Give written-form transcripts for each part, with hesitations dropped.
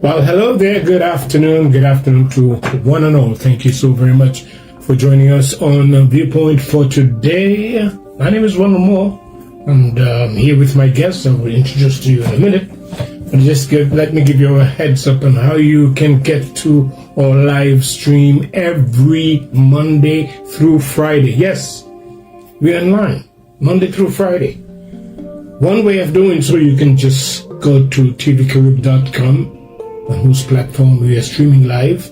Well, hello there. Good afternoon. Good afternoon to one and all. Thank you so very much for joining us on Viewpoint for today. My name is Wendell Moore, and I'm here with my guests. I will introduce to you in a minute. But let me give you a heads up on how you can get to our live stream every Monday through Friday. Yes, we're online Monday through Friday. One way of doing so, you can just go to tvcarib.com, on whose platform we are streaming live,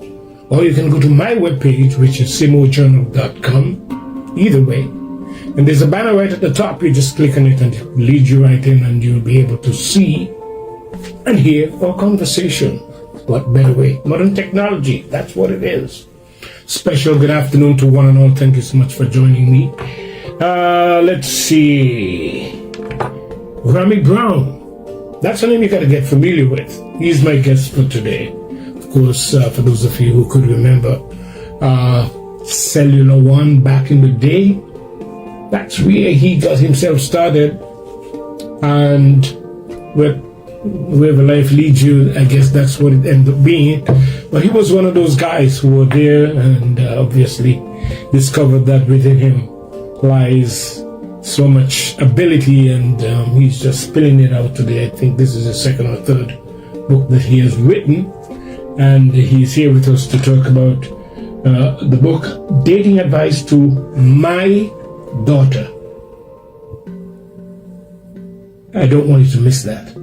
or you can go to my webpage, which is simojournal.com. Either way. And there's a banner right at the top. You just click on it and it leads you right in, and you'll be able to see and hear our conversation. What better way? Modern technology, that's what it is. Special good afternoon to one and all. Thank you so much for joining me. Let's see. Gramey Browne. That's a name you got to get familiar with. He's my guest for today. Of course, for those of you who could remember Cellular One back in the day, that's where he got himself started. And wherever life leads you, I guess that's what it ended up being. But he was one of those guys who were there and obviously discovered that within him lies so much ability, and he's just spilling it out today. I think this is the second or third book that he has written, and he's here with us to talk about the book Dating Advice to My Daughter. I don't want you to miss that.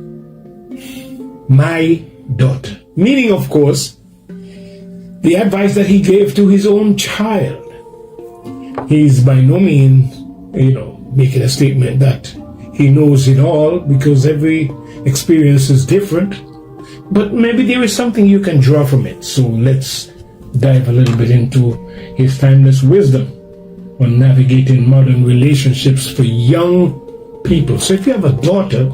My daughter. Meaning, of course, the advice that he gave to his own child. He's by no means, making a statement that he knows it all, because every experience is different. But maybe there is something you can draw from it. So let's dive a little bit into his timeless wisdom on navigating modern relationships for young people. So if you have a daughter,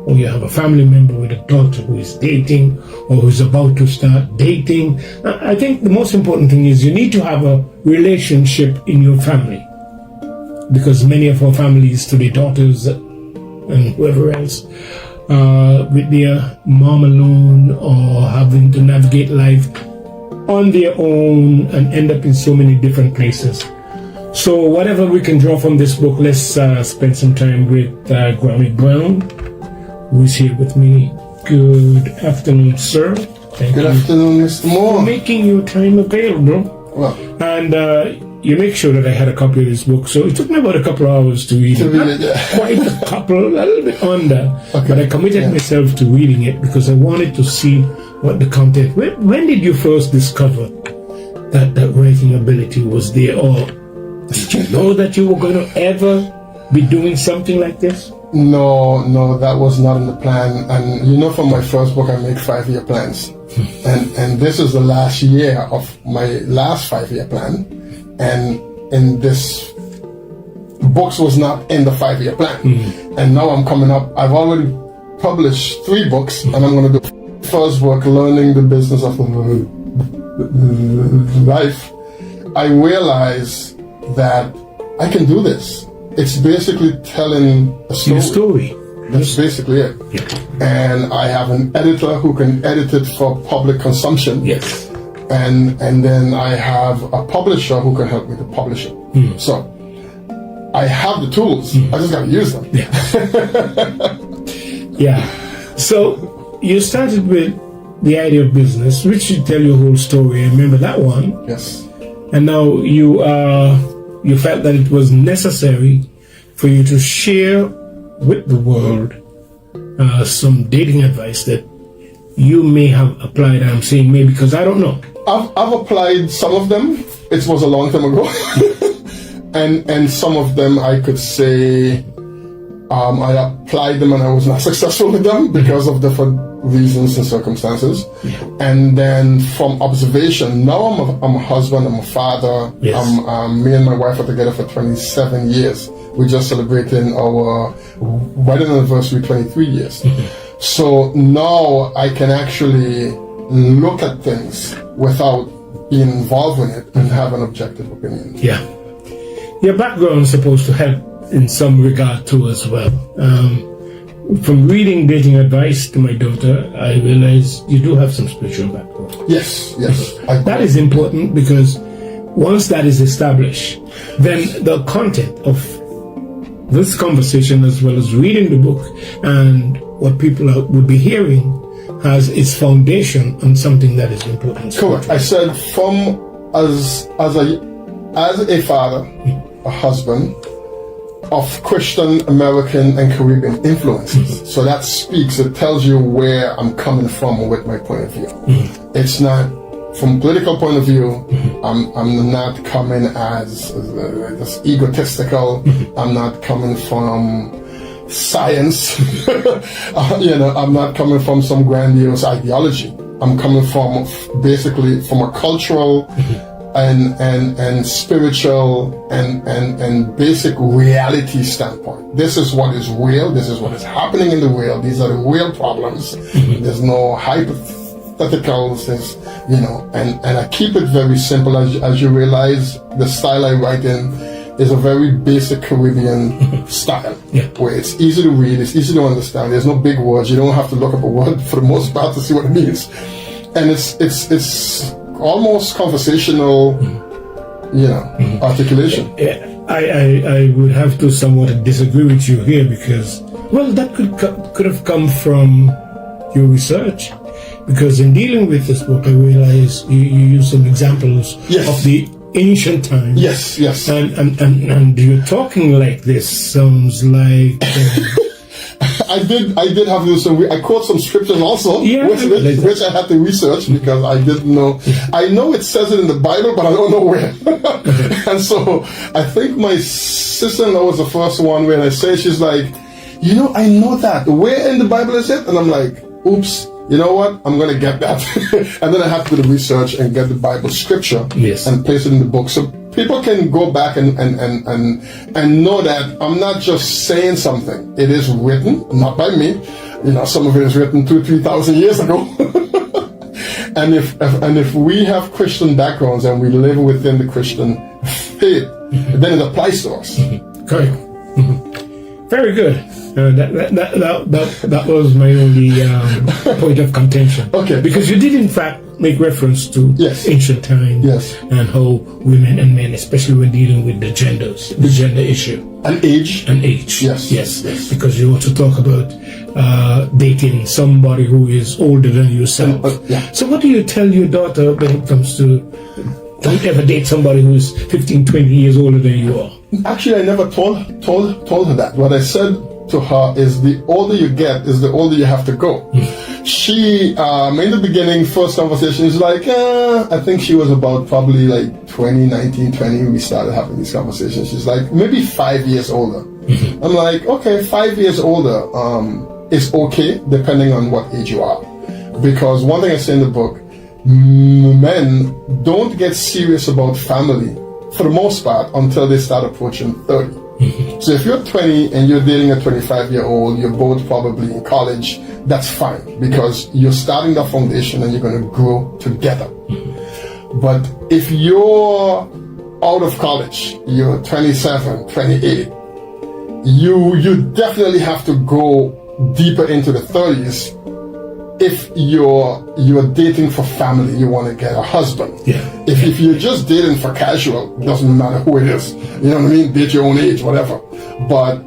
or you have a family member with a daughter who is dating or who's about to start dating, I think the most important thing is you need to have a relationship in your family. Because many of our families today, daughters and whoever else, with their mom alone or having to navigate life on their own and end up in so many different places. So whatever we can draw from this book, let's spend some time with Gramey Browne, who is here with me. Good afternoon, sir. Thank you. Good afternoon, Mr. Moore. For making your time available. Well, and you make sure that I had a copy of this book, so it took me about a couple of hours to read it. Quite a couple, a little bit under, okay. But I committed myself to reading it because I wanted to see what the content. When did you first discover that writing ability was there, or did you know that you were going to ever be doing something like this? No, that was not in the plan. And from my first book, I make 5-year plans. and this is the last year of my last 5-year plan. And in this, books was not in the 5-year plan. And now I'm coming up. I've already published 3 books, and I'm going to do the first book, Learning the Business of Life. I realize that I can do this. It's basically telling a story. That's basically it. Yeah. And I have an editor who can edit it for public consumption. Yes. And then I have a publisher who can help me to publish it. So I have the tools. I just got to use them. Yeah. Yeah. So you started with the idea of business, which should tell your whole story. I remember that one. Yes. And now you felt that it was necessary for you to share with the world some dating advice that you may have applied. I'm saying maybe because I don't know. I've applied some of them. It was a long time ago. and some of them I could say I applied them and I was not successful with them because of different reasons and circumstances. Yeah. And then from observation, now I'm a husband, I'm a father. Yes. Me and my wife are together for 27 years. We're just celebrating our wedding anniversary, 23 years. So now I can actually look at things without being involved in it and have an objective opinion. Yeah. Your background is supposed to help in some regard too as well. from reading Dating Advice to my daughter, I realize you do have some spiritual background. Yes. That is important, because once that is established, then the content of this conversation, as well as reading the book and what people would be hearing, has its foundation on something that is important. Correct. I said as a father, a husband of Christian, American, and Caribbean influences. So that speaks, it tells you where I'm coming from with my point of view. It's not, from a political point of view, I'm not coming as egotistical. I'm not coming from science. I'm not coming from some grandiose ideology. I'm coming from basically from a cultural and spiritual and basic reality standpoint. This is what is real. This is what is happening in the world. These are the real problems. There's no hypotheticals. And I keep it very simple. As you realize, the style I write in is a very basic Caribbean style, where it's easy to read, it's easy to understand. There's no big words. You don't have to look up a word for the most part to see what it means. And it's almost conversational, articulation. I would have to somewhat disagree with you here, because, well, that could have come from your research. Because in dealing with this book, I realize you use some examples of the ancient times. Yes. And you're talking like this sounds like. I did have this. I quote some scriptures also, which I had to research because I didn't know. I know it says it in the Bible, but I don't know where. And so I think my sister-in-law was the first one when I say, she's like, I know that. Where in the Bible is it? And I'm like, oops. You know what? I'm going to get that. And then I have to do the research and get the Bible scripture and place it in the book. So people can go back and know that I'm not just saying something. It is written, not by me. Some of it is written 2,000-3,000 years ago. And if we have Christian backgrounds and we live within the Christian faith, then it applies to us. Correct. Very good. That was my only point of contention. Okay. Because you did in fact make reference to ancient times and how women and men, especially when dealing with the gender issue. And age. Yes. Because you also talk about dating somebody who is older than yourself. So what do you tell your daughter when it comes to don't ever date somebody who's 15, 20 years older than you are? Actually, I never told her that. What I said to her is, the older you get is the older you have to go. She, in the beginning, first conversation is like, I think she was about probably like 19, 20, we started having these conversations. She's like, maybe 5 years older. I'm like, okay, 5 years older is okay, depending on what age you are. Because one thing I say in the book, men don't get serious about family for the most part until they start approaching 30. So if you're 20 and you're dating a 25-year-old, you're both probably in college, that's fine, because you're starting the foundation and you're going to grow together. But if you're out of college, you're 27, 28, you definitely have to go deeper into the 30s. If you're dating for family, you want to get a husband. If you're just dating for casual, it doesn't matter who it is. You know what I mean? Date your own age, whatever. But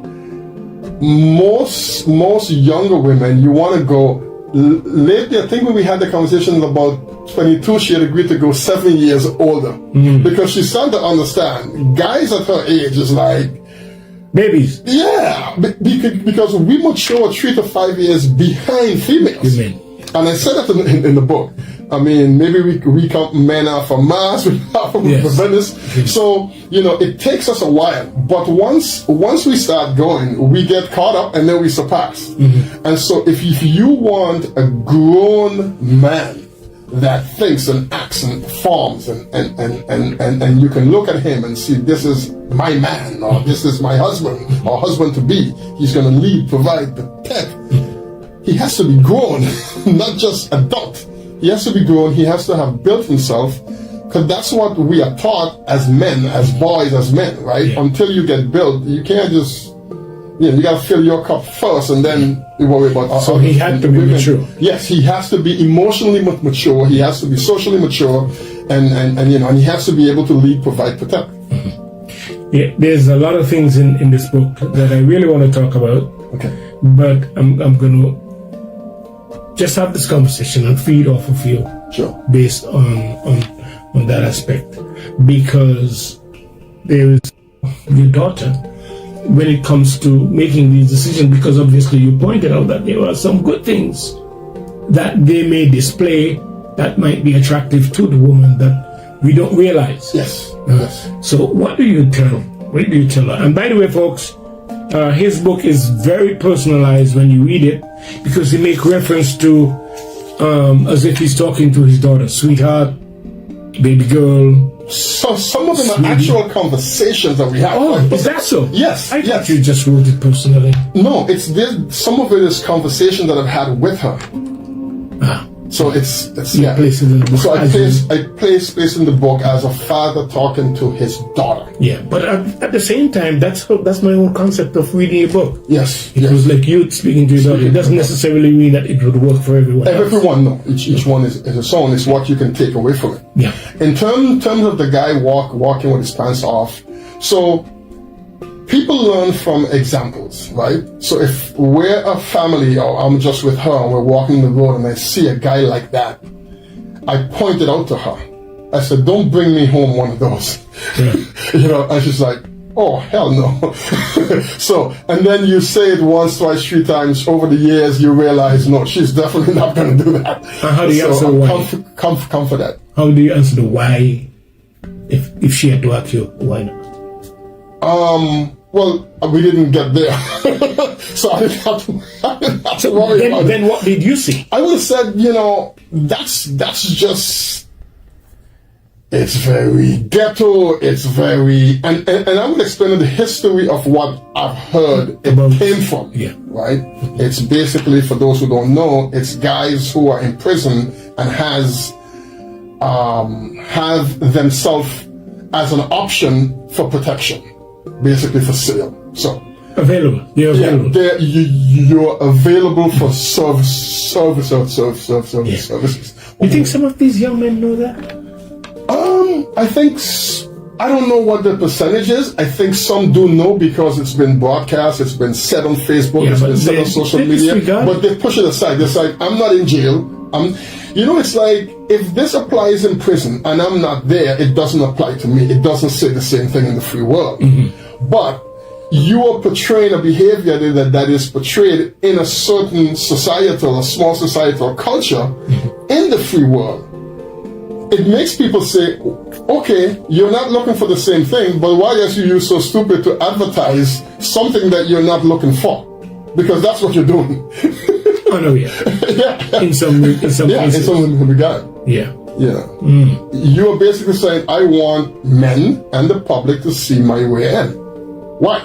most younger women, you want to go lately. I think when we had the conversation about 22, she had agreed to go 7 years older because she started to understand guys at her age is like babies. Yeah, because we mature 3 to 5 years behind females. And I said that in the book. I mean, maybe we count men are from Mars, we are from Venus. So, it takes us a while. But once we start going, we get caught up and then we surpass. And so if you want a grown man that thinks and acts and performs and you can look at him and see, this is my man, or this is my husband, or husband to be, he's going to lead, provide, protect. He has to be grown, not just adult. He has to be grown. He has to have built himself, because that's what we are taught as men, as boys, as men, right? Until you get built, you can't just you got to fill your cup first, and then you worry about. So he had to be mature. Yes, he has to be emotionally mature. He has to be socially mature, and he has to be able to lead, provide, protect. Yeah, there's a lot of things in this book that I really want to talk about. Okay. But I'm going to just have this conversation and feed off of you. Sure. Based on that aspect, because there is your daughter when it comes to making these decisions, because obviously you pointed out that there are some good things that they may display that might be attractive to the woman that we don't realize. Yes. Yes. So what do you tell? What do you tell her? And by the way, folks, his book is very personalized when you read it, because he makes reference to as if he's talking to his daughter, sweetheart, baby girl. So some of them are actual conversations that we have. Oh, is that so? Yes. I thought you just wrote it personally. No, it's this. Some of it is conversation that I've had with her. Ah. So it's yeah. Place it in the book. So I place in the book as a father talking to his daughter. Yeah, but at the same time, that's my own concept of reading a book. Yes, it was like you speaking to your daughter. It doesn't necessarily mean that it would work for everyone. Everyone, no. Each one is its own. It's what you can take away from it. Yeah. In terms of the guy walking with his pants off, so people learn from examples, right? So if we're a family, or I'm just with her and we're walking the road and I see a guy like that, I pointed out to her. I said, don't bring me home one of those. Yeah. And she's like, oh, hell no. So, and then you say it once, twice, 3 times. Over the years, you realize, no, she's definitely not going to do that. How do you answer the why? Come for that. How do you answer the why? If she had to ask you, why not? Well, we didn't get there. So I didn't have to worry about it. Then what did you see? I would have said, that's just, it's very ghetto, it's very, and I would explain the history of what I've heard it came from. Yeah. Right? It's basically, for those who don't know, it's guys who are in prison and have themselves as an option for protection. Basically for sale. So available. You're available. Yeah, you're available for services. You think some of these young men know that? I don't know what the percentage is. I think some do know because it's been broadcast, it's been said on Facebook, it's been said on social media. But they push it aside. They're like, I'm not in jail. It's like, if this applies in prison and I'm not there, it doesn't apply to me. It doesn't say the same thing in the free world. Mm-hmm. But you are portraying a behavior that is portrayed in a certain societal or small societal culture in the free world. It makes people say, okay, you're not looking for the same thing, but why are you so stupid to advertise something that you're not looking for? Because that's what you're doing. Oh no, yeah. Yeah. In some cases. In some regard. Yeah. Yeah. Mm. You are basically saying, I want men and the public to see my way in. Why?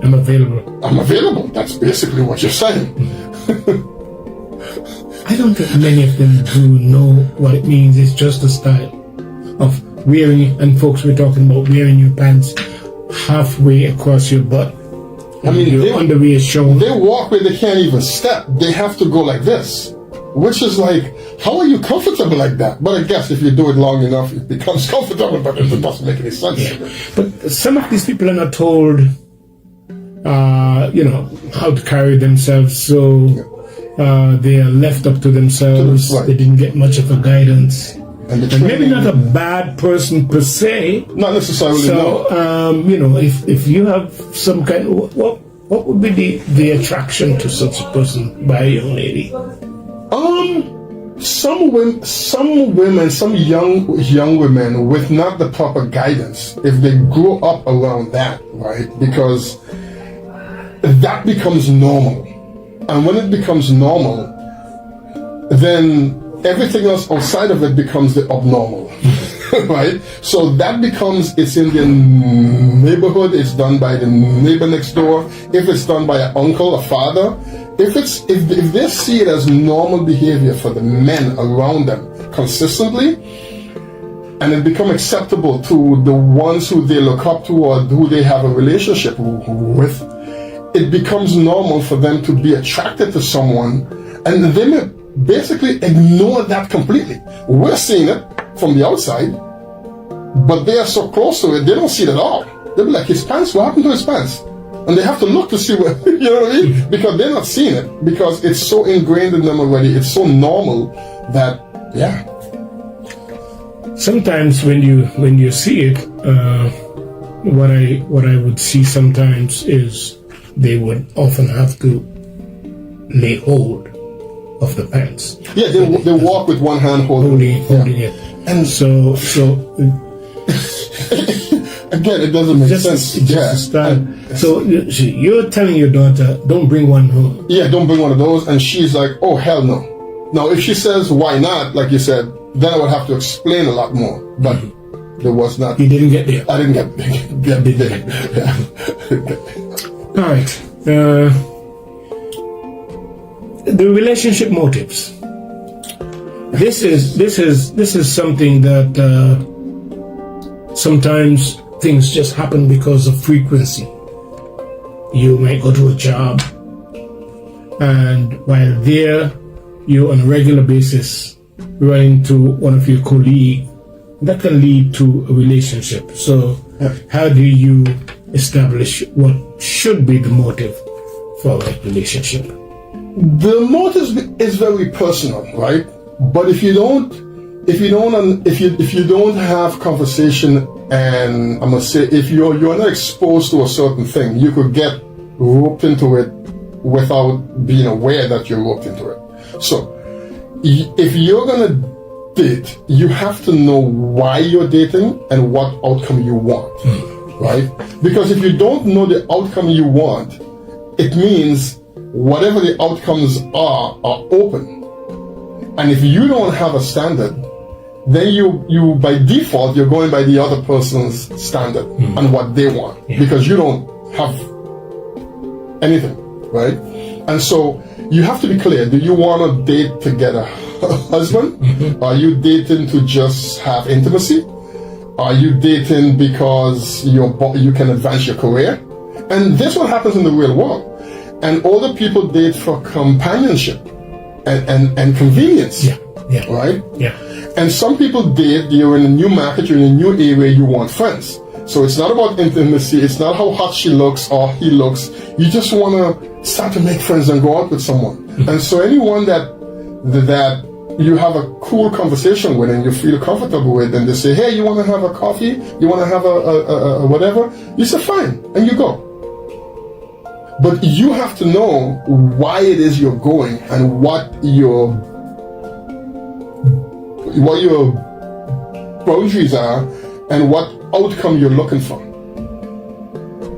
I'm available. I'm available. That's basically what you're saying. I don't think many of them do know what it means. It's just a style of wearing, and folks, we're talking about wearing your pants halfway across your butt. I mean, your underwear is shown. They walk where they can't even step. They have to go like this, which is like, how are you comfortable like that? But I guess if you do it long enough, it becomes comfortable, but it doesn't make any sense. Yeah. But some of these people are not told, how to carry themselves, so they are left up to themselves. Right. They didn't get much of a guidance. And maybe not a bad person per se. Not necessarily. So, no. If you have some kind of, what would be the attraction to such a person by a young lady? Some women, some young women with not the proper guidance, if they grow up around that, right? Because that becomes normal. And when it becomes normal, then everything else outside of it becomes the abnormal, right? So that becomes, it's in the neighborhood, it's done by the neighbor next door. If it's done by an uncle, a father, if they see it as normal behavior for the men around them consistently, and it become acceptable to the ones who they look up to or who they have a relationship with, it becomes normal for them to be attracted to someone, and they may basically ignore that completely. We're seeing it from the outside, but they are so close to it, they don't see it at all. They'll be like, his pants, what happened to his pants? And they have to look to see what, you know what I mean? Because they're not seeing it, because it's so ingrained in them already. It's so normal that, yeah. Sometimes when you see it, what I would see sometimes is they would often have to lay hold of the pants. Yeah, they walk with one hand holding it. And so again, it doesn't make sense. So you're telling your daughter, don't bring one home. Yeah, don't bring one of those. And she's like, oh, hell no. Now, if she says, why not, like you said, then I would have to explain a lot more. But there was not. You didn't get there. I didn't get there. Yeah. All right. The relationship motives. This is something that sometimes things just happen because of frequency. You might go to a job, and while there, you on a regular basis run into one of your colleagues. That can lead to a relationship. So, how do you establish what should be the motive for a relationship? The motive is very personal, right? But if you don't have conversation, and I'm gonna say, if you're not exposed to a certain thing, you could get roped into it without being aware that you're roped into it. So, if you're gonna date, you have to know why you're dating and what outcome you want, right? Because if you don't know the outcome you want, it means whatever the outcomes are open. And if you don't have a standard, then you by default, you're going by the other person's standard and what they want, because you don't have anything, right? And so you have to be clear. Do you want to date to get a husband? Are you dating to just have intimacy? Are you dating because you can advance your career? And this what happens in the real world. And older people date for companionship and convenience. Right? Yeah. And some people date, you're in a new market, you're in a new area, you want friends. So it's not about intimacy, it's not how hot she looks or he looks. You just want to start to make friends and go out with someone. And so anyone that you have a cool conversation with and you feel comfortable with, and they say, hey, you want to have a coffee? You want to have a whatever? You say, fine, and you go. But you have to know why it is you're going and what your boundaries are and what outcome you're looking for.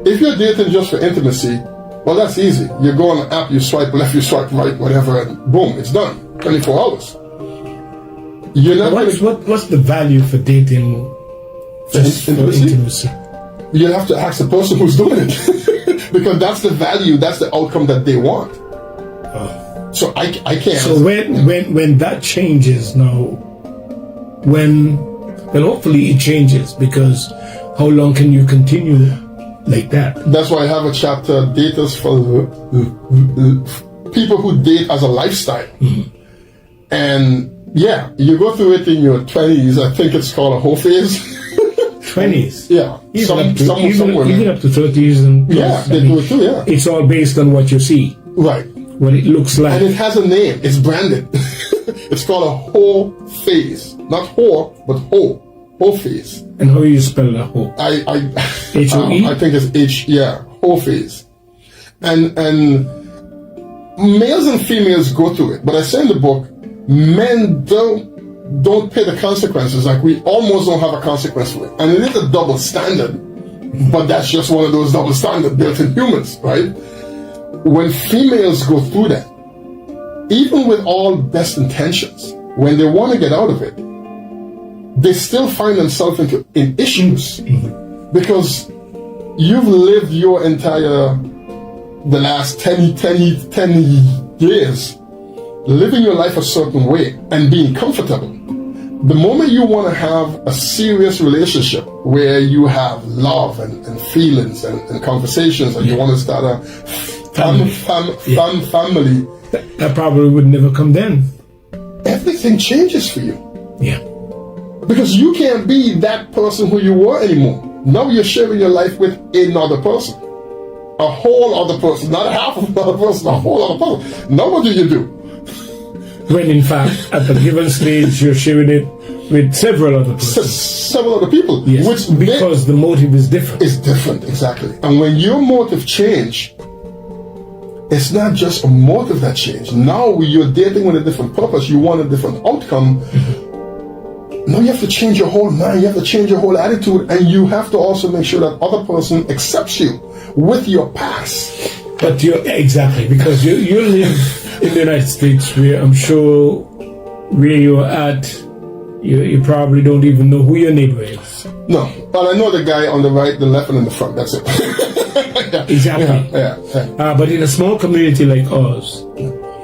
If you're dating just for intimacy, well, that's easy. You go on an app, you swipe left, you swipe right, whatever, and boom, it's done. 24 hours. You're not. What's the value for dating just for intimacy? You have to ask the person who's doing it. Because that's the value, that's the outcome that they want. So I can't. So when that changes now, well, hopefully it changes, because how long can you continue like that? That's why I have a chapter, Daters for people who date as a lifestyle. And yeah, you go through it in your 20s. I think it's called a whole phase. 20s? Yeah. Even up to 30s. And yeah, they do it too, yeah. It's all based on what you see. Right. What it looks like. And it has a name. It's branded. It's called a whole phase. Not whore, but whole. Whole phase. And how do you spell that whole? H-O-E? I think it's whole phase. And males and females go through it. But I say in the book, men don't pay the consequences. Like, we almost don't have a consequence for it. And it is a double standard, but that's just one of those double standards built in humans, right? When females go through that, even with all best intentions, when they want to get out of it, they still find themselves in issues, because you've lived your the last 10 years living your life a certain way and being comfortable. The moment you want to have a serious relationship where you have love and feelings and conversations, and you want to start a family, that probably would never come then. Everything changes for you. Yeah. Because you can't be that person who you were anymore. Now you're sharing your life with another person. A whole other person. Not a half of another person, a whole other person. Now what do you do? When in fact, at a given stage, you're sharing it with several other people. Several other people. Yes, because the motive is different. It's different, exactly. And when your motive change, it's not just a motive that changed. Now you're dating with a different purpose. You want a different outcome. Now you have to change your whole mind. You have to change your whole attitude. And you have to also make sure that other person accepts you with your past. But exactly, because you live in the United States, where I'm sure where you're at, you probably don't even know who your neighbor is. No, but I know the guy on the right, the left, and in the front. That's it. Yeah. Exactly. Yeah. But in a small community like ours,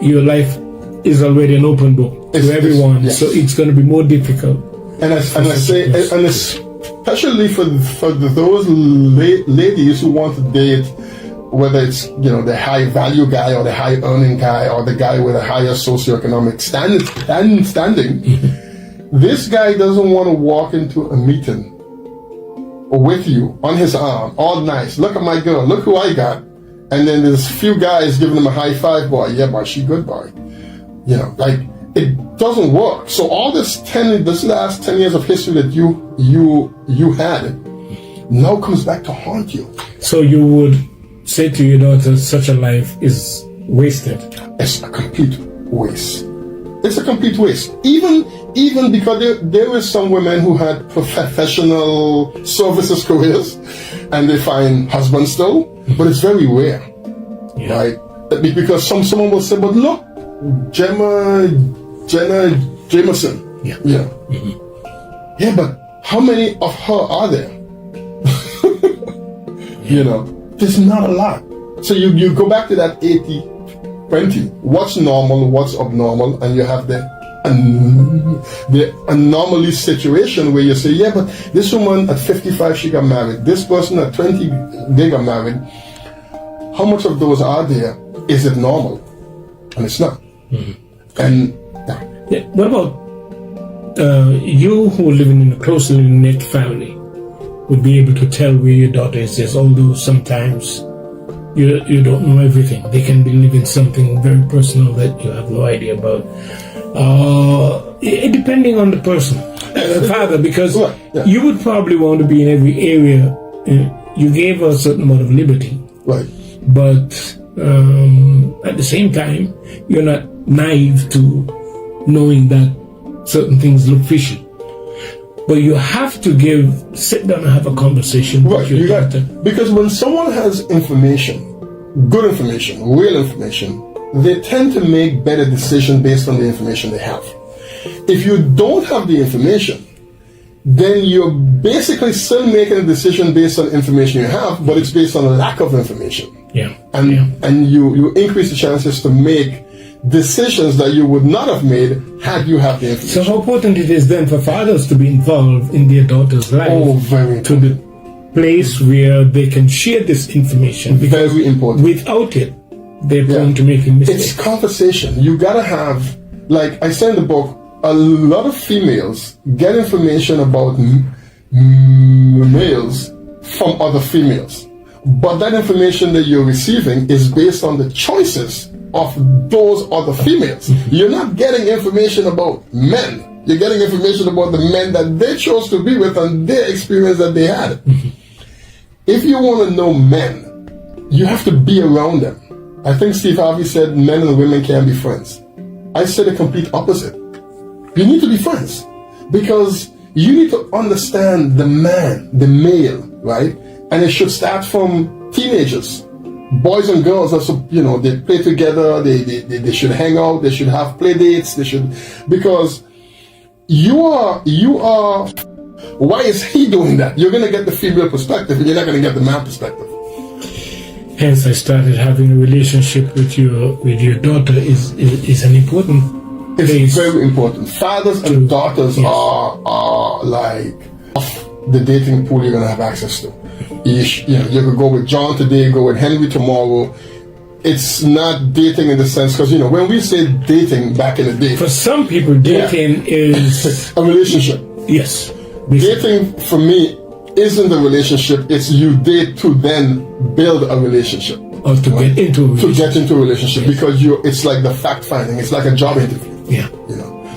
your life is already an open book to everyone, yes. So it's going to be more difficult. And I say, and especially for those ladies who want to date, whether it's the high value guy or the high earning guy or the guy with a higher socioeconomic standing, this guy doesn't want to walk into a meeting with you on his arm, all nice. Look at my girl. Look who I got. And then there's a few guys giving him a high five. Boy, yeah, boy, she good, boy. Like it doesn't work. So all this last 10 years of history that you had now comes back to haunt you. So you would say to your daughter, such a life is wasted. It's a complete waste. It's a complete waste. Even because there were some women who had professional services careers and they find husbands still, but it's very rare, right? Because someone will say, but look, Jenna Jameson. Yeah. Yeah, but how many of her are there? There's not a lot. So you go back to that 80-20. What's normal, what's abnormal, and you have the anomaly situation where you say, yeah, but this woman at 55, she got married. This person at 20, they got married. How much of those are there? Is it normal? And it's not. And what about you who are living in a closely knit family would be able to tell where your daughter is, although sometimes you don't know everything. They can be living something very personal that you have no idea about. Depending on the person, the father, because you would probably want to be in every area. You gave her a certain amount of liberty, right? But at the same time, you're not naive to knowing that certain things look fishy. But you have to sit down and have a conversation with your daughter. Because when someone has information, good information, real information, they tend to make better decisions based on the information they have. If you don't have the information, then you're basically still making a decision based on information you have, but it's based on a lack of information. And you increase the chances to make decisions that you would not have made had you had the information. So how important it is then for fathers to be involved in their daughter's life? Oh, very important. To the place where they can share this information. Because very important. Without it, they're prone to making mistakes. It's conversation. You gotta have, like I said in the book, a lot of females get information about males from other females. But that information that you're receiving is based on the choices of those other females. You're not getting information about men. You're getting information about the men that they chose to be with and their experience that they had. If you want to know men, you have to be around them. I think Steve Harvey said men and women can't be friends. I said the complete opposite. You need to be friends because you need to understand the man, the male, right? And it should start from teenagers. Boys and girls are, they play together, they should hang out, they should have play dates, because you are, why is he doing that? You're going to get the female perspective and you're not going to get the man perspective. Hence I started having a relationship with your daughter is an important place. It's very important. Fathers and daughters are like the dating pool you're going to have access to. You could go with John today, go with Henry tomorrow. It's not dating in the sense, because when we say dating back in the day, for some people dating is a relationship. Yes, dating for me isn't a relationship. It's you date to then build a relationship, or to get into a relationship. To get into a relationship, because it's like the fact finding. It's like a job interview. Yeah,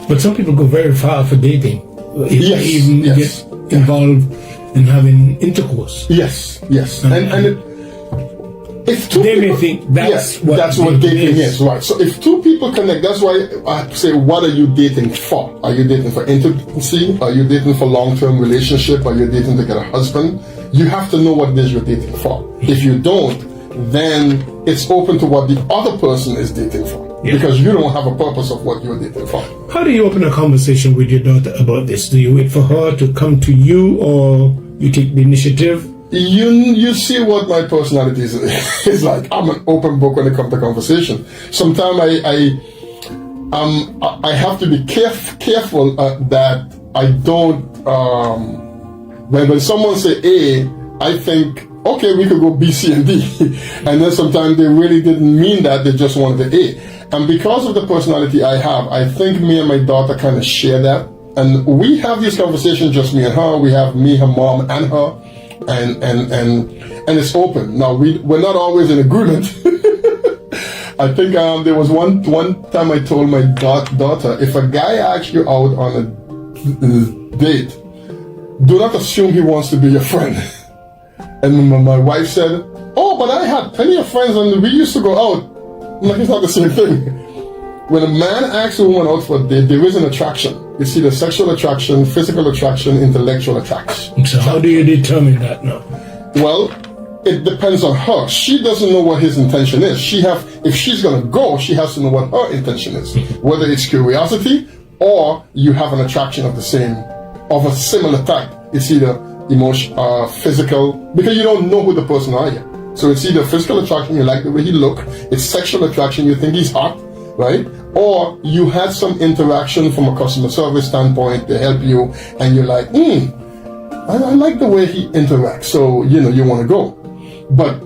But some people go very far for dating. They even get involved in having intercourse. Yes. And if two they people, may think that's what dating is, right? So if two people connect, that's why I say, what are you dating for? Are you dating for intimacy? Are you dating for long-term relationship? Are you dating to get a husband? You have to know what it is you're dating for. If you don't, then it's open to what the other person is dating for, because you don't have a purpose of what you're dating for. How do you open a conversation with your daughter about this? Do you wait for her to come to you, or you take the initiative? You see what my personality is. It's like I'm an open book when it comes to conversation. Sometimes I have to be careful that I don't. When someone say A, I think, okay, we could go B, C, and D, and then sometimes they really didn't mean that. They just wanted the A. And because of the personality I have, I think me and my daughter kind of share that, and we have these conversations, just me and her. We have me, her mom, and her. And it's open. Now we're not always in agreement. I think there was one time I told my daughter, if a guy asks you out on a date, do not assume he wants to be your friend. And my wife said, oh, but I had plenty of friends and we used to go out. I'm like, it's not the same thing. When a man asks a woman out for a date, there is an attraction. You see the sexual attraction, physical attraction, intellectual attraction. So how do you determine that now? Well, it depends on her. She doesn't know what his intention is. If she's going to go, she has to know what her intention is. Whether it's curiosity or you have an attraction of a similar type. It's either emotional, physical, because you don't know who the person are yet. So it's either physical attraction, you like the way he look. It's sexual attraction, you think he's hot, right? Or you had some interaction from a customer service standpoint to help you, and you're like, I like the way he interacts, so you want to go. But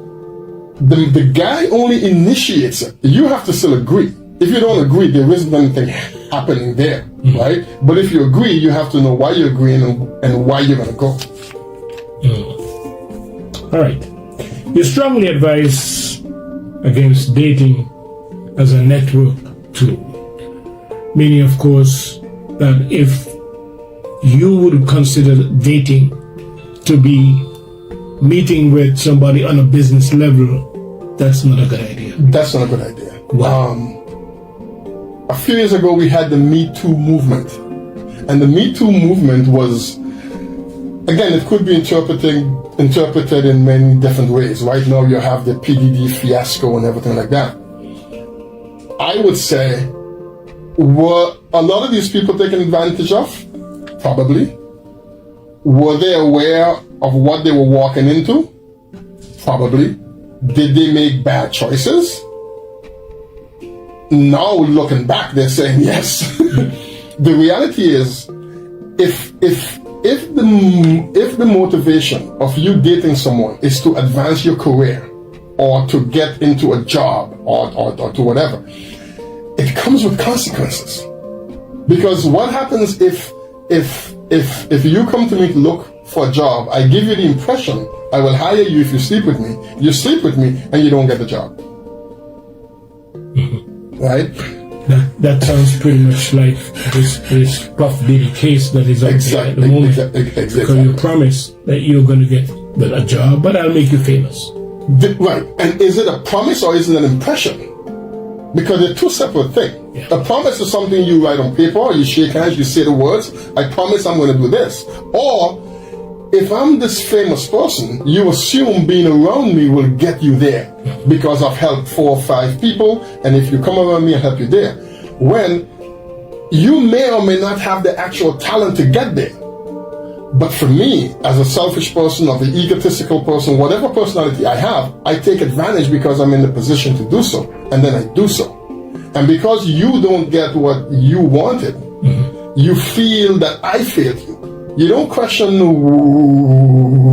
the guy only initiates it. You have to still agree. If you don't agree, there isn't anything happening there, right? But if you agree, you have to know why you're agreeing and why you're going to go. All right. You strongly advise against dating as a network tool, meaning, of course, that if you would consider dating to be meeting with somebody on a business level, that's not a good idea. That's not a good idea. Wow. A few years ago, we had the Me Too movement. And the Me Too movement was, again, it could be interpreted in many different ways. Right now, you have the PJD fiasco and everything like that. I would say, were a lot of these people taken advantage of? Probably. Were they aware of what they were walking into? Probably. Did they make bad choices? Now, looking back, they're saying yes. The reality is, if the motivation of you dating someone is to advance your career or to get into a job or to whatever, it comes with consequences. Because what happens if you come to me to look for a job, I give you the impression I will hire you if you sleep with me, and you don't get the job. Right? That sounds pretty much like this Puff Diddy case that is out there at the moment. Exactly. Because you promise that you're going to get a job, but I'll make you famous. Right. And is it a promise or is it an impression? Because they're two separate things. Yeah. A promise is something you write on paper, or you shake hands, you say the words, I promise I'm going to do this. Or, if I'm this famous person, you assume being around me will get you there because I've helped 4 or 5 people, and if you come around me, I'll help you there. When you may or may not have the actual talent to get there. But for me, as a selfish person or the egotistical person, whatever personality I have, I take advantage because I'm in the position to do so, and then I do so. And because you don't get what you wanted, you feel that I failed you. You don't question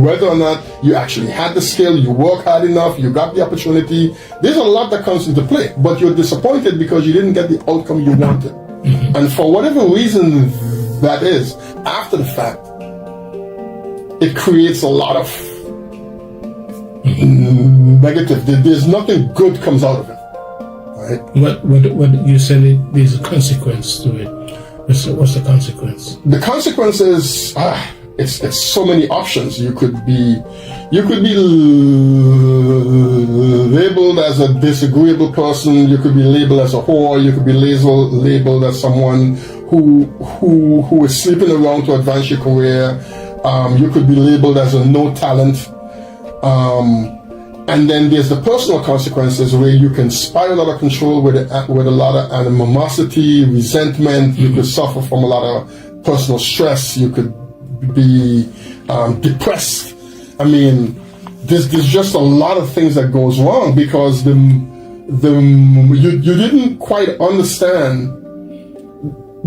whether or not you actually had the skill, you work hard enough, you got the opportunity. There's a lot that comes into play, but you're disappointed because you didn't get the outcome you wanted. And for whatever reason that is, after the fact, it creates a lot of negative. There's nothing good comes out of it. Right? What you said, there's a consequence to it. What's the consequence? The consequence is it's so many options. You could be labeled as a disagreeable person. You could be labeled as a whore. You could be labeled as someone who is sleeping around to advance your career. You could be labeled as a no talent. And then there's the personal consequences where you can spiral out of control with a lot of animosity, resentment. You could suffer from a lot of personal stress. You could be depressed. I mean, there's just a lot of things that goes wrong because you didn't quite understand,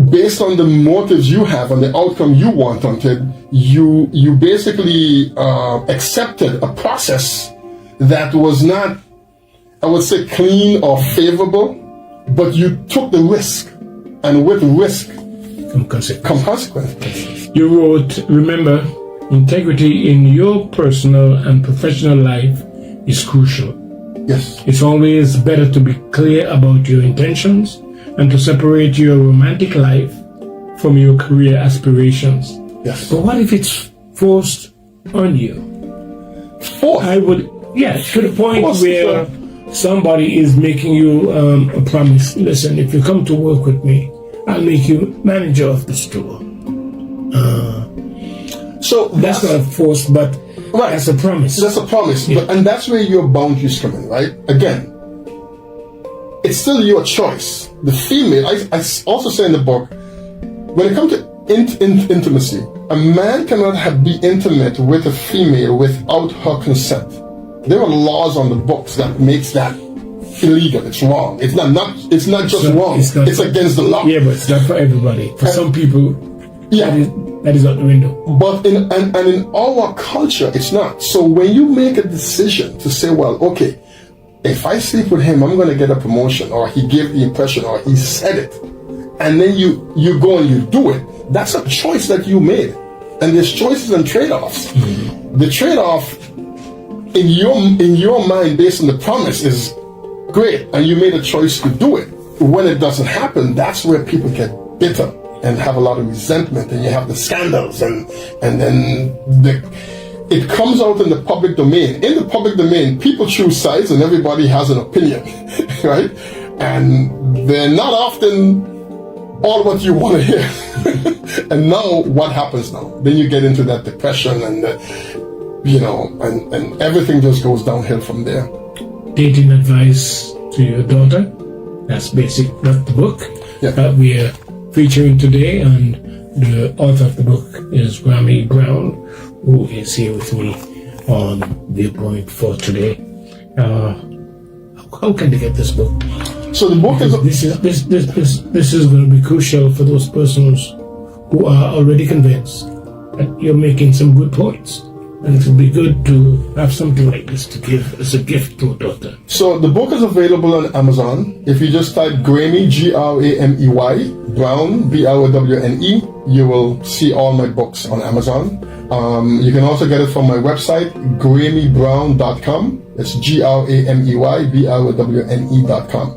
based on the motives you have and the outcome you wanted. You basically accepted a process that was not, I would say, clean or favorable, but you took the risk, and with risk come consequences. You wrote, remember, integrity in your personal and professional life is crucial. Yes. It's always better to be clear about your intentions and to separate your romantic life from your career aspirations. Yes. But what if it's forced on you? Forced? To the point where somebody is making you a promise. Listen, if you come to work with me, I'll make you manager of the store. So that's not a force, but that's a promise. That's a promise. Yeah. And that's where your boundaries come in, right? Again, it's still your choice. The female, I also say in the book, when it comes to intimacy, a man cannot be intimate with a female without her consent. There are laws on the books that makes that illegal. It's wrong. It's not just wrong. It's against the law. Yeah, but it's not for everybody. For some people, that is out the window. But in our culture, it's not. So when you make a decision to say, well, okay, if I sleep with him, I'm going to get a promotion, or he gave the impression, or he said it, and then you go and you do it, that's a choice that you made. And there's choices and trade-offs. Mm-hmm. The trade-off in your mind based on the promise is great, and you made a choice to do it. When it doesn't happen, that's where people get bitter and have a lot of resentment, and you have the scandals, and then it comes out in the public domain. In the public domain, people choose sides and everybody has an opinion, right? And they're not often all what you want to hear. And now what happens now? Then you get into that depression and and everything just goes downhill from there. Dating advice to your daughter. That's basic. That's the book that we are featuring today, and the author of the book is Gramey Browne, who is here with me on Viewpoint for today. How can they get this book? So the book this is going to be crucial for those persons who are already convinced that you're making some good points. And it would be good to have something like this to give as a gift to a daughter. So the book is available on Amazon. If you just type Gramey, Gramey, Browne, Browne, you will see all my books on Amazon. You can also get it from my website, GrameyBrowne.com. It's GrameyBrowne.com.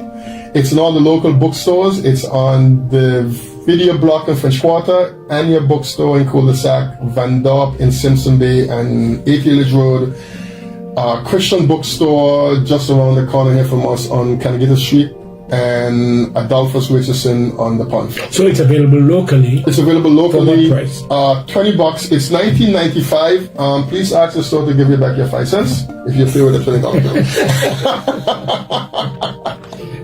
It's in all the local bookstores. It's on the Video Block in French Quarter, Anya Bookstore in Cul-de-Sac, Van Dorp in Simpson Bay and 80 Village Road, Christian Bookstore just around the corner here from us on Canagata Street, and Adolphus Richardson on the Pondfield. So it's available locally? It's available locally. For what price? $20. It's $19.95. Please ask the store to give you back your 5 cents if you pay with a $20 bill.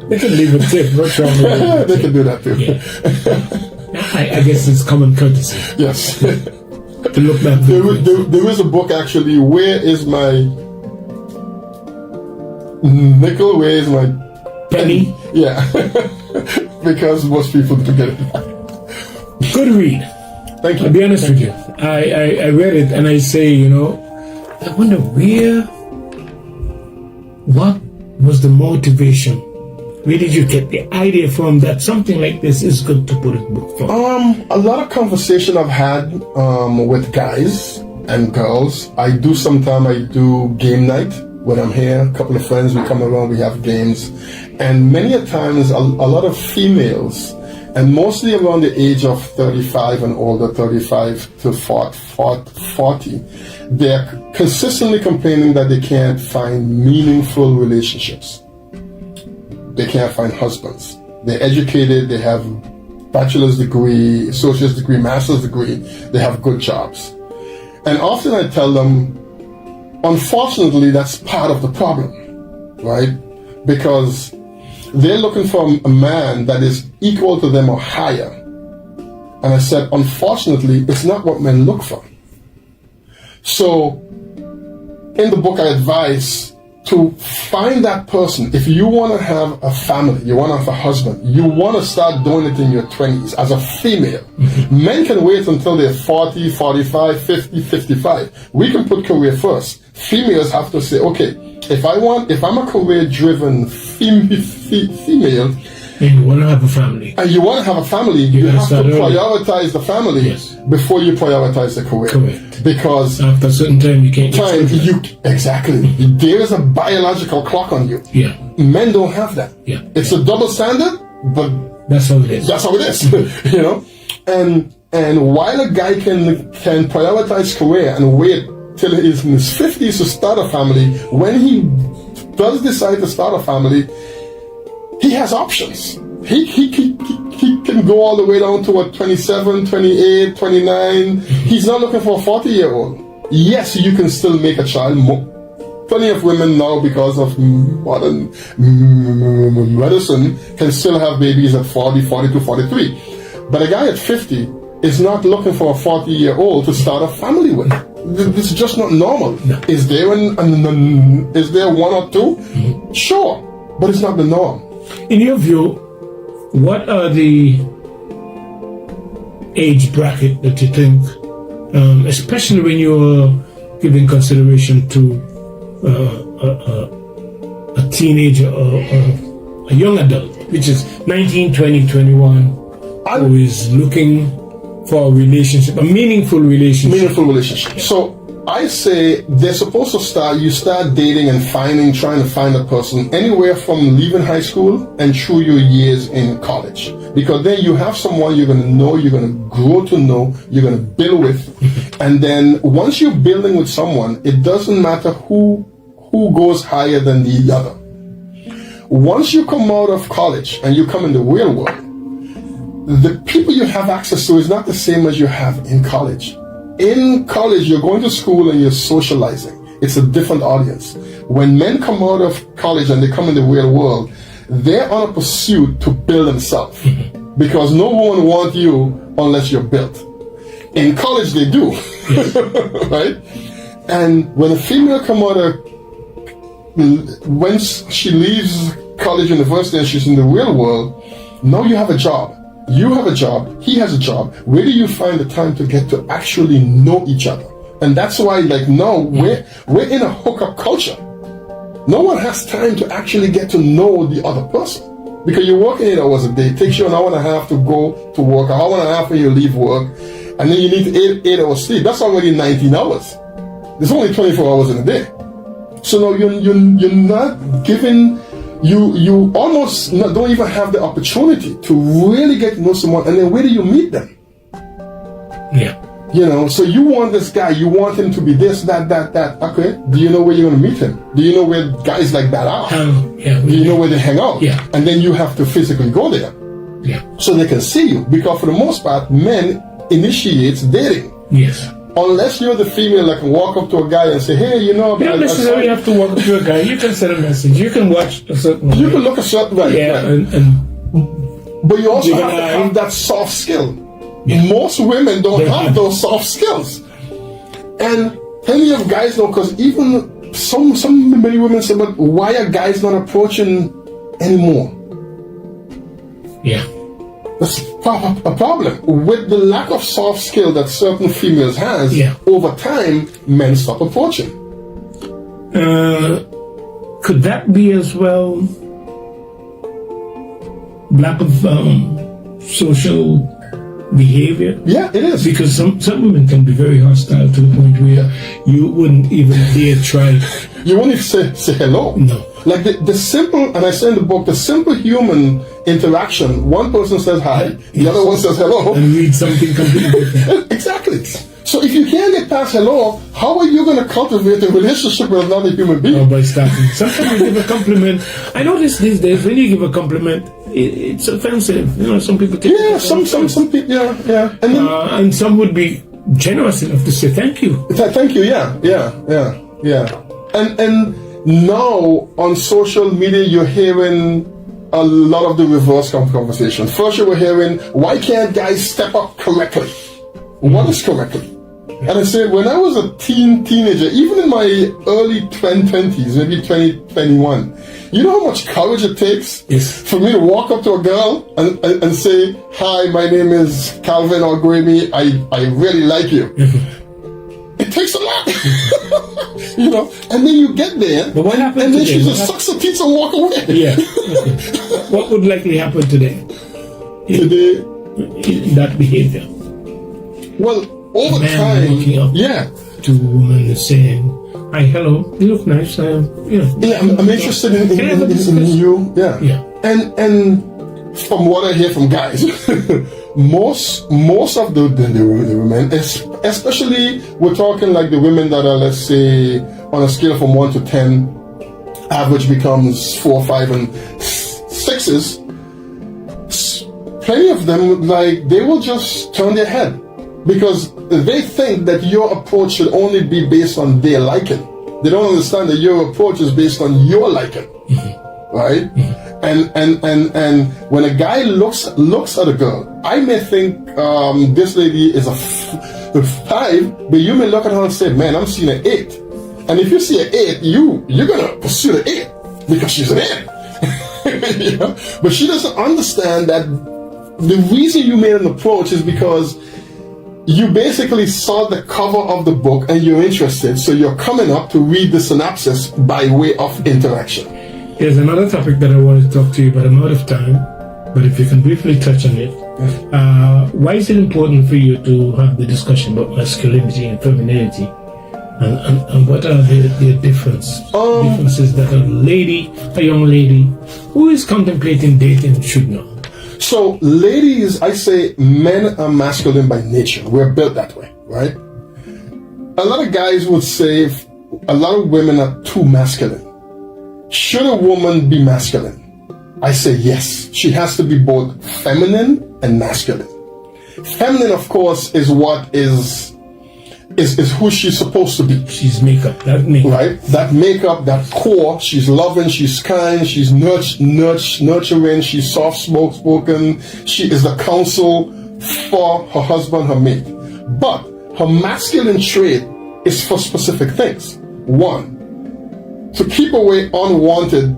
They can leave a tip. What's wrong with that? They can do that too. Yeah. I guess it's common courtesy. Yes. To look back. There is a book actually. Where is my nickel? Where is my Penny? Yeah. Because most people don't get it. Good read. Thank you. I'll be honest with you. I read it and I say, I wonder what was the motivation? Where did you get the idea from that something like this is good to put in book form? A lot of conversation I've had with guys and girls. I do game night when I'm here. A couple of friends, we come around, we have games. And many a times, a lot of females, and mostly around the age of 35 and older, 35 to 40, they're consistently complaining that they can't find meaningful relationships. They can't find husbands. They're educated, they have bachelor's degree, associate's degree, master's degree, they have good jobs. And often I tell them, unfortunately, that's part of the problem, right? Because they're looking for a man that is equal to them or higher. And I said, unfortunately, it's not what men look for. So, in the book, I advise to find that person. If you want to have a family, you want to have a husband, you want to start doing it in your 20s as a female. Men can wait until they're 40, 45, 50, 55. We can put career first. Females have to say, okay, if I'm a career-driven female, and you want to have a family. And you want to have a family, you have to prioritize the family before you prioritize the career. Correct. Because after a certain time, you can't exactly. There is a biological clock on you. Yeah. Men don't have that. Yeah. It's a double standard, but that's how it is. That's how it is. And while a guy can prioritize career and wait till he's in his 50s to start a family, when he does decide to start a family, he has options. He can go all the way down to 27, 28, 29. He's not looking for a 40-year-old. Yes, you can still make a child. Plenty of women now, because of modern medicine, can still have babies at 40, 42, 43. But a guy at 50 is not looking for a 40-year-old to start a family with. This is just not normal. No. Is there one or two? Mm-hmm. Sure, but it's not the norm. In your view, what are the age bracket that you think, especially when you're giving consideration to a teenager or a young adult, which is 19, 20, 21, who is looking for a relationship, a meaningful relationship? Meaningful relationship. So I say they're supposed to start dating and trying to find a person anywhere from leaving high school and through your years in college. Because then you have someone you're going to know, you're going to grow to know, you're going to build with. And then once you're building with someone, it doesn't matter who goes higher than the other. Once you come out of college and you come in the real world, the people you have access to is not the same as you have in college. In college, you're going to school and you're socializing. It's a different audience. When men come out of college and they come in the real world, they're on a pursuit to build themselves. Because no one wants you unless you're built. In college, they do. Right? And when a female when she leaves college, university, and she's in the real world, now you have a job. You have a job, he has a job. Where do you find the time to get to actually know each other? And that's why, no, we're in a hookup culture. No one has time to actually get to know the other person. Because you're working 8 hours a day. It takes you an hour and a half to go to work, an hour and a half when you leave work, and then you need 8 hours sleep. That's already 19 hours. There's only 24 hours in a day. So now you're not giving... You almost don't even have the opportunity to really get to know someone, and then where do you meet them? Yeah. So you want this guy, you want him to be this, that. Okay. Do you know where you're going to meet him? Do you know where guys like that are? Do you know where they hang out? Yeah. And then you have to physically go there. Yeah. So they can see you, because for the most part, men initiates dating. Yes. Unless you're the female that can walk up to a guy and say, hey, you don't necessarily have to walk up to a guy. You can send a message. You can watch a certain way. You can look a certain way. Yeah, right. But you also have to have that soft skill. Yeah. Most women don't have those soft skills. And plenty of guys know, because even many women say, but why are guys not approaching anymore. Yeah. That's a problem. With the lack of soft skill that certain females has, over time, men stop approaching. Could that be as well lack of social behavior? Yeah, it is. Because some women can be very hostile to the point where you wouldn't even dare try. You won't even say hello. No. Like the simple, and I say in the book, the simple human interaction, one person says hi, the other one says hello. And read something completely different. Exactly. So if you can't get past hello, how are you going to cultivate a relationship with another human being? Oh, by starting. Sometimes you give a compliment. I notice these days when you give a compliment, it's offensive. You know, some people take it. Some people, yeah. And, then, and some would be generous enough to say thank you. Thank you, yeah. And now on social media, you're hearing a lot of the reverse conversation. First, you were hearing, why can't guys step up correctly? What is correctly? And I said, when I was a teenager, even in my early 20s, maybe 2021, you know how much courage it takes for me to walk up to a girl and say, hi, my name is Calvin or Gramey, I really like you. It takes a lot. You know, and then you get there, but what happened and then today? she just sucks her teeth and walk away. Yeah. Okay. What would likely happen today? Today, in that behavior. Well, over man walking up to a woman and saying, "Hi, hello, you look nice." I'm interested in you. Yeah. And from what I hear from guys, most of the women, especially we're talking like the women that are, let's say, on a scale from 1 to 10, average becomes 4, 5, and 6s. Plenty of them, like, they will just turn their head because they think that your approach should only be based on their liking. They don't understand that your approach is based on your liking, right? And when a guy looks at a girl, I may think this lady is a 5, but you may look at her and say, "Man, I'm seeing an 8." And if you see an 8, you're gonna pursue the 8 because she's an 8. You know? But she doesn't understand that the reason you made an approach is because you basically saw the cover of the book and you're interested, so you're coming up to read the synopsis by way of interaction. There's another topic that I wanted to talk to you about. I'm out of time, but if you can briefly touch on it. Why is it important for you to have the discussion about masculinity and femininity? And what are the differences that a young lady who is contemplating dating should know? So, ladies, I say men are masculine by nature. We're built that way, right? A lot of guys would say a lot of women are too masculine. Should a woman be masculine? I say yes. She has to be both feminine and masculine. Feminine, of course, is what is who she's supposed to be. She's makeup, that makeup. Right? That makeup, that core. She's loving, she's kind, she's nurturing, she's soft-spoken. She is the counsel for her husband, her mate. But her masculine trait is for specific things. 1, to keep away unwanted,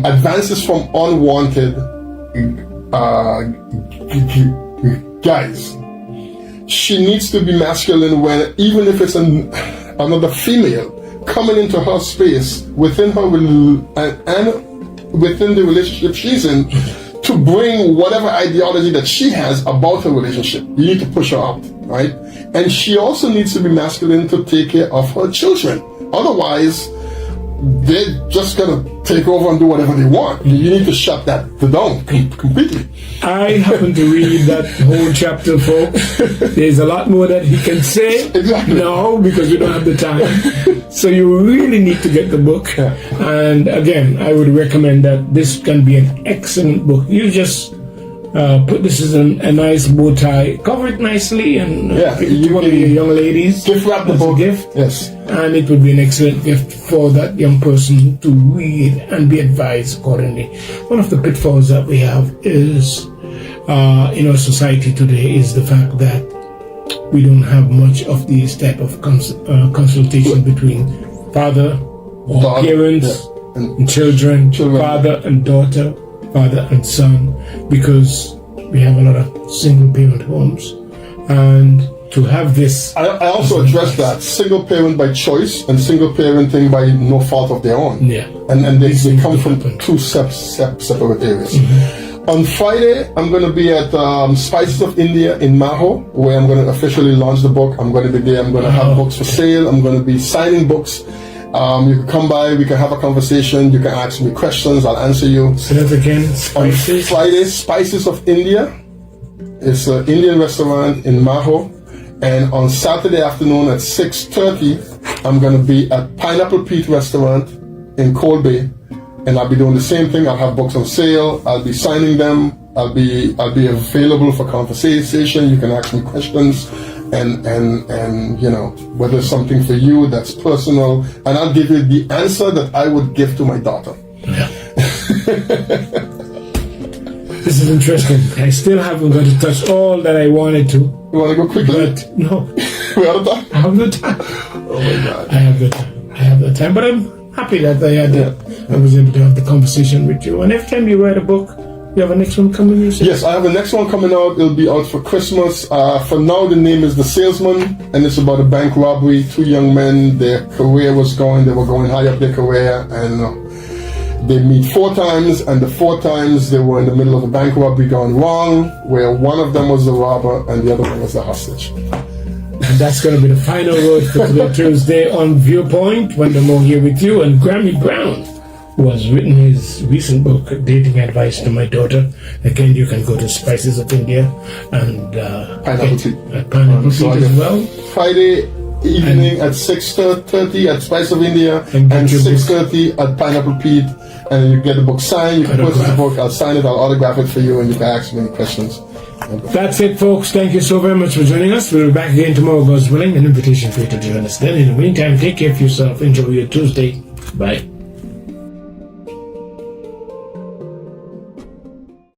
advances from unwanted guys. She needs to be masculine when, even if it's another female coming into her space within her and within the relationship she's in, to bring whatever ideology that she has about her relationship. You need to push her out, right? And she also needs to be masculine to take care of her children. Otherwise, they're just gonna take over and do whatever they want. You need to shut that down completely. I happen to read that whole chapter, folks. There's a lot more that he can say. Exactly. No, because we don't have the time. So you really need to get the book. Yeah. And again, I would recommend that this can be an excellent book. You just put this as a nice bow tie, cover it nicely, and give it to one of your young ladies. Gift wrap the book. Gift. Yes. And it would be an excellent gift for that young person to read and be advised accordingly. One of the pitfalls that we have is in our society today is the fact that we don't have much of these type of consultation between father or parents and children, father and daughter, father and son, because we have a lot of single parent homes, and to have this. I also address that single parent by choice and single parenting by no fault of their own. Yeah, and they come from two separate areas. On Friday, I'm going to be at Spices of India in Maho, where I'm going to officially launch the book. I'm going to be there. I'm going to have books for sale. I'm going to be signing books. You can come by. We can have a conversation. You can ask me questions. I'll answer you. Say that again. Spices. On Friday, Spices of India. It's an Indian restaurant in Maho. And on Saturday afternoon at 6:30, I'm going to be at Pineapple Pete Restaurant in Cold Bay. And I'll be doing the same thing. I'll have books on sale. I'll be signing them. I'll be available for conversation. You can ask me questions, and you know, whether it's something for you that's personal, and I'll give you the answer that I would give to my daughter. Yeah. This is interesting. I still haven't got to touch all that I wanted to. You want to go quickly? But no. We out of time? I have no time. Oh my God. I have the time. But I'm happy that I was able to have the conversation with you. And every time you write a book, you have a next one coming, you say? Yes, I have a next one coming out. It'll be out for Christmas. For now, the name is The Salesman, and it's about a bank robbery. Two young men, their career was going, they were going high up their career, and they meet 4 times, and the 4 times they were in the middle of a bank robbery gone wrong, where one of them was the robber and the other one was the hostage. And that's going to be the final word for today, Tuesday on Viewpoint. Wendell Moore here with you, and Gramey Browne, who has written his recent book, Dating Advice to My Daughter. Again, you can go to Spices of India and Pineapple Tea. Pineapple Tea as well. Friday evening at 6:30 at Spice of India and 6:30 at Pineapple Pete, and you get the book signed. You can purchase the book. I'll sign it. I'll autograph it for you, and you can ask me any questions. That's it, folks. Thank you so very much for joining us. We'll be back again tomorrow, God's willing. An invitation for you to join us then. In the meantime, take care of yourself. Enjoy your Tuesday. Bye.